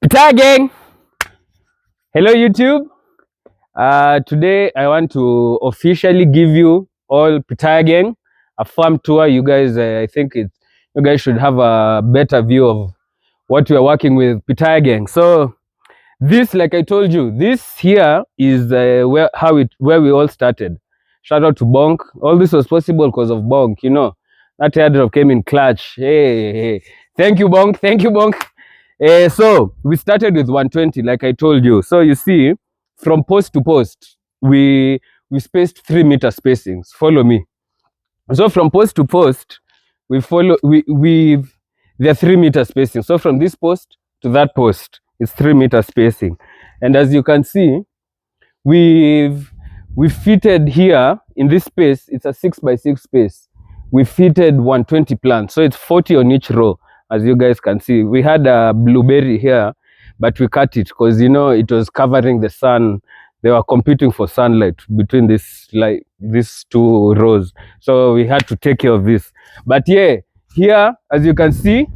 Pitaya gang! Hello YouTube. Today I want to officially give you all Pitaya gang a farm tour. You guys, I think you guys should have a better view of what we are working with Pitaya gang. So this, like I told you, this here is where we all started. Shout out to Bonk. All this was possible because of Bonk. You know, that airdrop came in clutch. Hey. Thank you, Bonk. Thank you, Bonk. So we started with 120, like I told you. So you see, from post to post, we spaced 3 meter spacings. Follow me. So from post to post, they're 3 meter spacing. So from this post to that post, it's 3 meter spacing. And as you can see, we've fitted here in this space. It's a 6x6 space. We fitted 120 plants, so it's 40 on each row. As you guys can see, we had a blueberry here, but we cut it because, you know, it was covering the sun. They were competing for sunlight between these two rows, so we had to take care of this. But yeah, here, as you can see,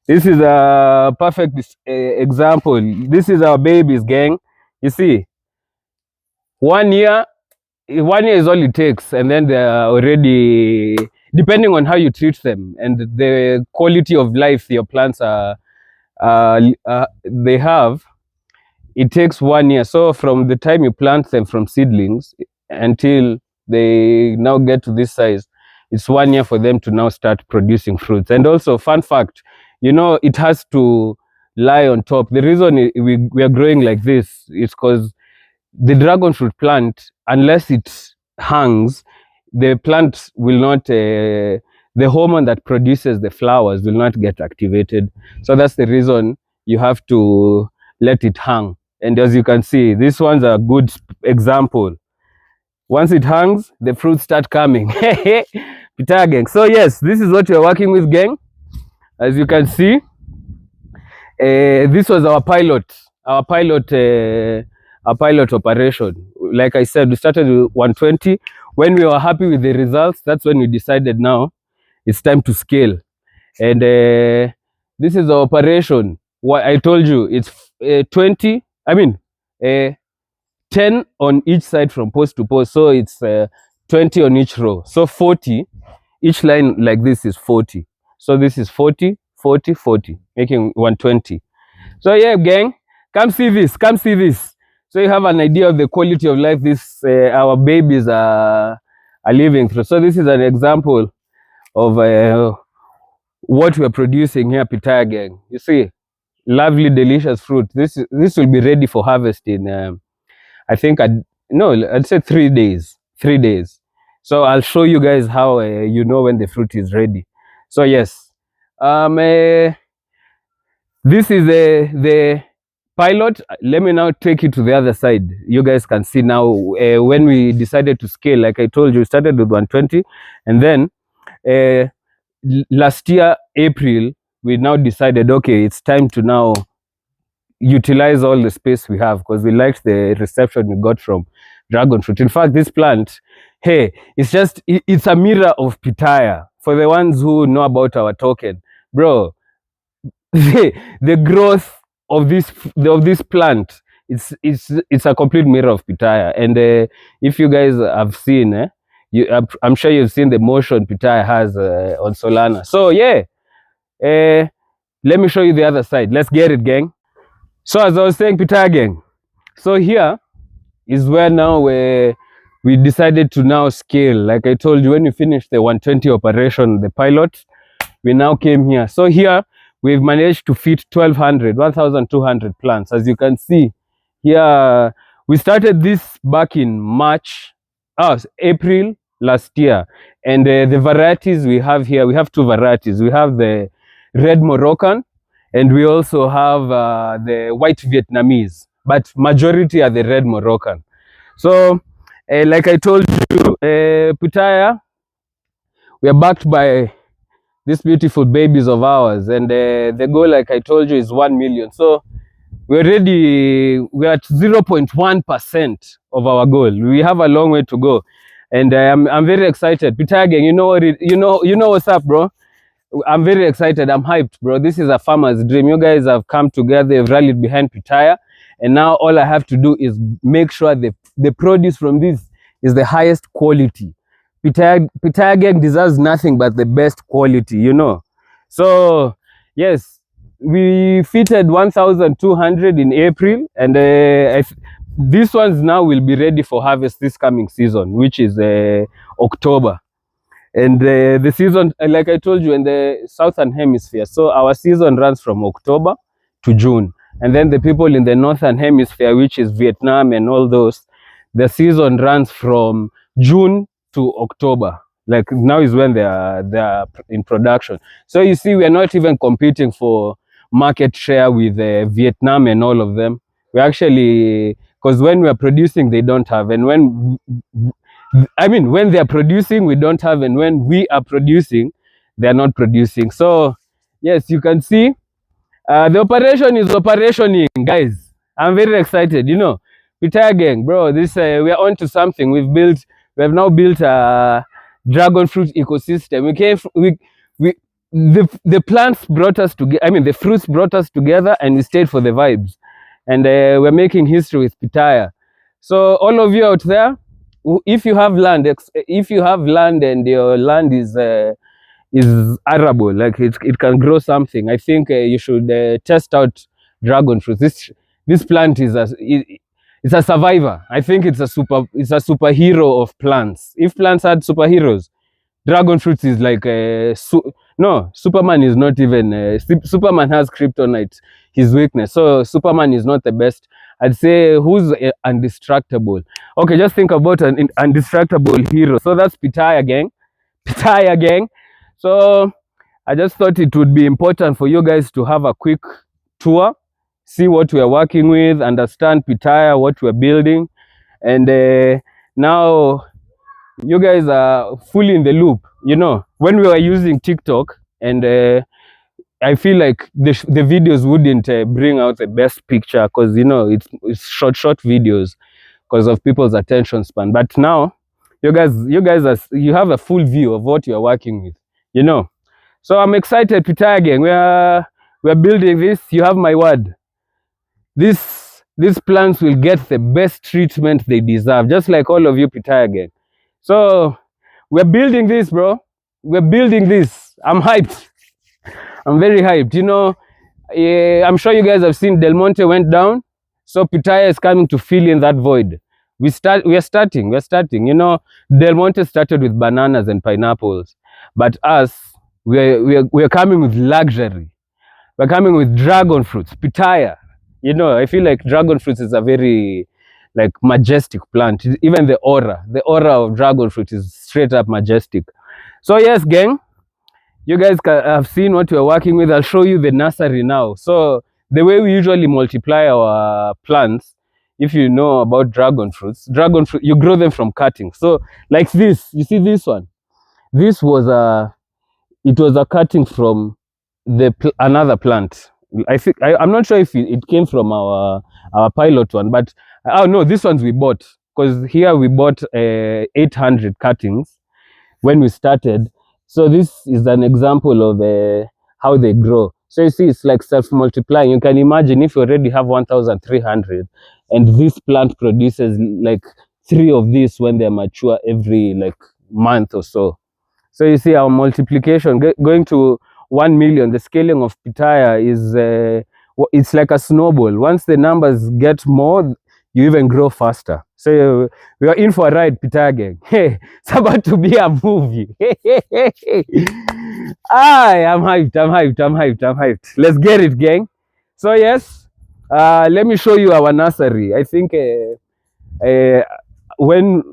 this is a perfect example. This is our babies, gang. You see, 1 year is all it takes, and then they are already, depending on how you treat them and the quality of life your plants they have, it takes 1 year. So from the time you plant them from seedlings until they now get to this size, it's 1 year for them to now start producing fruits. And also, fun fact, you know, it has to lie on top. The reason we are growing like this is because the dragon fruit plant, unless it hangs, the plant will not, the hormone that produces the flowers will not get activated. So that's the reason you have to let it hang. And as you can see, this one's a good example. Once it hangs, the fruits start coming. Pitaya gang. So yes, this is what we're working with, gang. As you can see, this was our pilot operation. Like I said, we started with 120. When we were happy with the results, that's when we decided now it's time to scale. And this is our operation. What I told you, it's 20, I mean, 10 on each side from post to post. So it's 20 on each row. So 40, each line like this is 40. So this is 40, 40, 40, making 120. So yeah, gang, come see this. So you have an idea of the quality of life our babies are living through. So this is an example of what we're producing here, Pitaya gang. You see, lovely, delicious fruit. This will be ready for harvest in, I think, I'd say 3 days. 3 days. So I'll show you guys how you know when the fruit is ready. So yes, this is the pilot. Let me now take you to the other side. You guys can see now when we decided to scale, like I told you, we started with 120, and then last year, April, we now decided, okay, it's time to now utilize all the space we have because we liked the reception we got from Dragonfruit. In fact, this plant, hey, it's a mirror of Pitaya. For the ones who know about our token, bro, the growth of this plant, it's a complete mirror of Pitaya. And if you guys have seen, I'm sure you've seen the motion Pitaya has on Solana. So yeah, let me show you the other side. Let's get it, gang. So as I was saying, Pitaya gang, so here is where now we decided to now scale. Like I told you, when we finished the 120 operation, the pilot, we now came here. So here we've managed to fit 1,200 plants. As you can see here, we started this back in April last year. And the varieties we have here, we have 2 varieties. We have the red Moroccan, and we also have the white Vietnamese, but majority are the red Moroccan. So like I told you, Pitaya, we are backed by these beautiful babies of ours, and the goal, like I told you, is 1 million. So we're at 0.1% of our goal. We have a long way to go, and I'm very excited. Pitaya gang, you know what's up, bro. I'm very excited. I'm hyped, bro. This is a farmer's dream. You guys have come together, you've rallied behind Pitaya, and now all I have to do is make sure the produce from this is the highest quality. Pitaya gang deserves nothing but the best quality, you know. So yes, we fitted 1,200 in April, and these ones now will be ready for harvest this coming season, which is October. And the season, like I told you, in the southern hemisphere, so our season runs from October to June. And then the people in the northern hemisphere, which is Vietnam and all those, the season runs from June to October. Like now is when they are in production. So you see, we are not even competing for market share with Vietnam and all of them. We actually, because when we are producing, they don't have, and when they are producing, we don't have, and when we are producing, they are not producing. So yes, you can see the operation is operationing, guys. I'm very excited. You know, Pitaya gang, bro. This we are on to something. We have now built a dragon fruit ecosystem. We the plants brought us together. I mean, the fruits brought us together, and we stayed for the vibes. And we're making history with Pitaya. So all of you out there, if you have land, and your land is arable, like it can grow something, I think you should test out dragon fruit. This plant it's a survivor. I think it's a superhero of plants. If plants had superheroes, dragon fruit is like no, Superman is not even Superman has kryptonite, his weakness. So Superman is not the best. I'd say who's undistractable. Okay, just think about an undistractable hero. So that's Pitaya gang. Pitaya gang. So I just thought it would be important for you guys to have a quick tour, see what we are working with, understand Pitaya, what we're building, and now you guys are fully in the loop. You know, when we were using TikTok, and I feel like the videos wouldn't bring out the best picture, because you know it's short videos because of people's attention span. But now you have a full view of what you're working with, you know. So I'm excited, Pitaya gang. We're building this. You have my word. These plants will get the best treatment they deserve, just like all of you, Pitaya gang. So we're building this, bro. We're building this. I'm hyped. I'm very hyped. You know, I'm sure you guys have seen Del Monte went down. So Pitaya is coming to fill in that void. We're starting. You know, Del Monte started with bananas and pineapples, but us, we're coming with luxury. We're coming with dragon fruits, Pitaya. You know, I feel like dragon fruits is a very like majestic plant. Even the aura of dragon fruit is straight up majestic. So yes, gang, you guys have seen what we're working with. I'll show you the nursery now. So the way we usually multiply our plants, if you know about dragon fruit, you grow them from cuttings. So like this, you see this one. This was it was a cutting from another plant. I think I'm not sure if it came from our pilot one, but oh no, this one's we bought, because here we bought 800 cuttings when we started. So this is an example of how they grow. So you see, it's like self-multiplying. You can imagine if you already have 1,300, and this plant produces like 3 of these when they're mature every like month or so. So you see our multiplication going to 1 million. The scaling of Pitaya is it's like a snowball. Once the numbers get more, you even grow faster. So we are in for a ride, Pitaya gang. Hey, it's about to be a movie. I'm hyped. Let's get it, gang. So yes, let me show you our nursery. I think when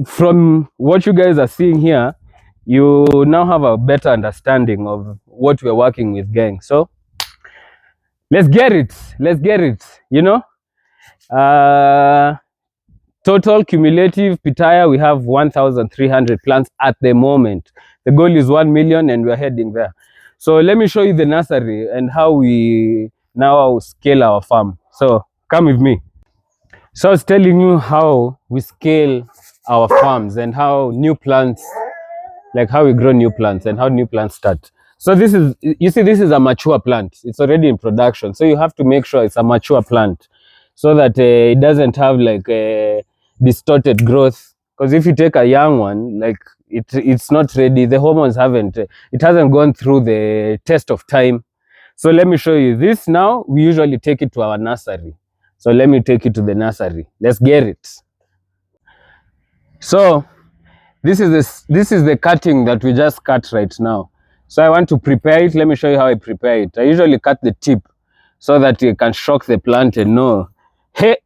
from what you guys are seeing here, you now have a better understanding of what we're working with, gang. So let's get it. You know, total cumulative Pitaya, we have 1,300 plants at the moment. The goal is 1 million, and we're heading there. So let me show you the nursery and how we now scale our farm. So come with me. So I was telling you how we scale our farms and how new plants like how we grow new plants and how new plants start. So this is, you see, this is a mature plant. It's already in production. So you have to make sure it's a mature plant so that it doesn't have like a distorted growth. Because if you take a young one, like it's not ready. The hormones haven't, it hasn't gone through the test of time. So let me show you this now. We usually take it to our nursery. So let me take you to the nursery. Let's get it. So this is the cutting that we just cut right now. So I want to prepare it. Let me show you how I prepare it. I usually cut the tip so that you can shock the plant and know. Hey,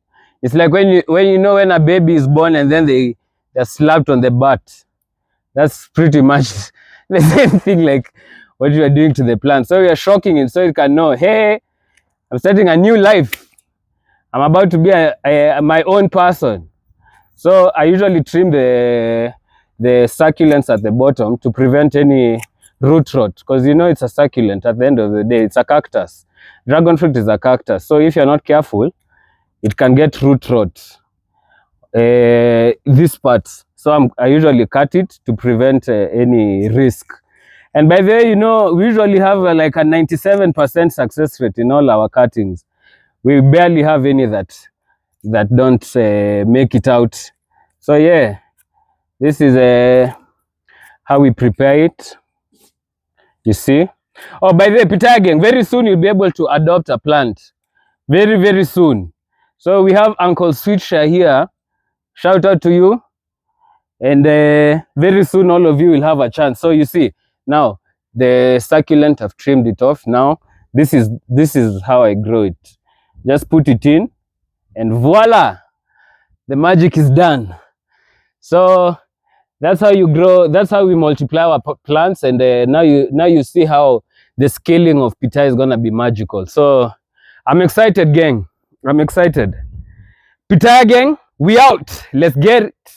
it's like when you know when a baby is born and then they're slapped on the butt. That's pretty much the same thing like what you are doing to the plant. So you are shocking it so it can know, hey, I'm starting a new life. I'm about to be my own person. So I usually trim the succulents at the bottom to prevent any root rot, because you know it's a succulent at the end of the day. It's a cactus. Dragon fruit is a cactus. So if you're not careful, it can get root rot. This part. So I usually cut it to prevent any risk. And by the way, you know, we usually have like a 97% success rate in all our cuttings. We barely have any that don't make it out. So yeah, this is how we prepare it. You see. Oh, by the way, Pitaya gang, very soon you'll be able to adopt a plant. Very, very soon. So we have Uncle Sweetshare here. Shout out to you. And very soon all of you will have a chance. So you see, now the succulent, I've trimmed it off. Now this is how I grow it. Just put it in and voila, the magic is done. So that's how you grow, that's how we multiply our plants. And now you see how the scaling of Pitaya is gonna be magical. So I'm excited, gang. I'm excited. Pitaya gang, we out. Let's get it.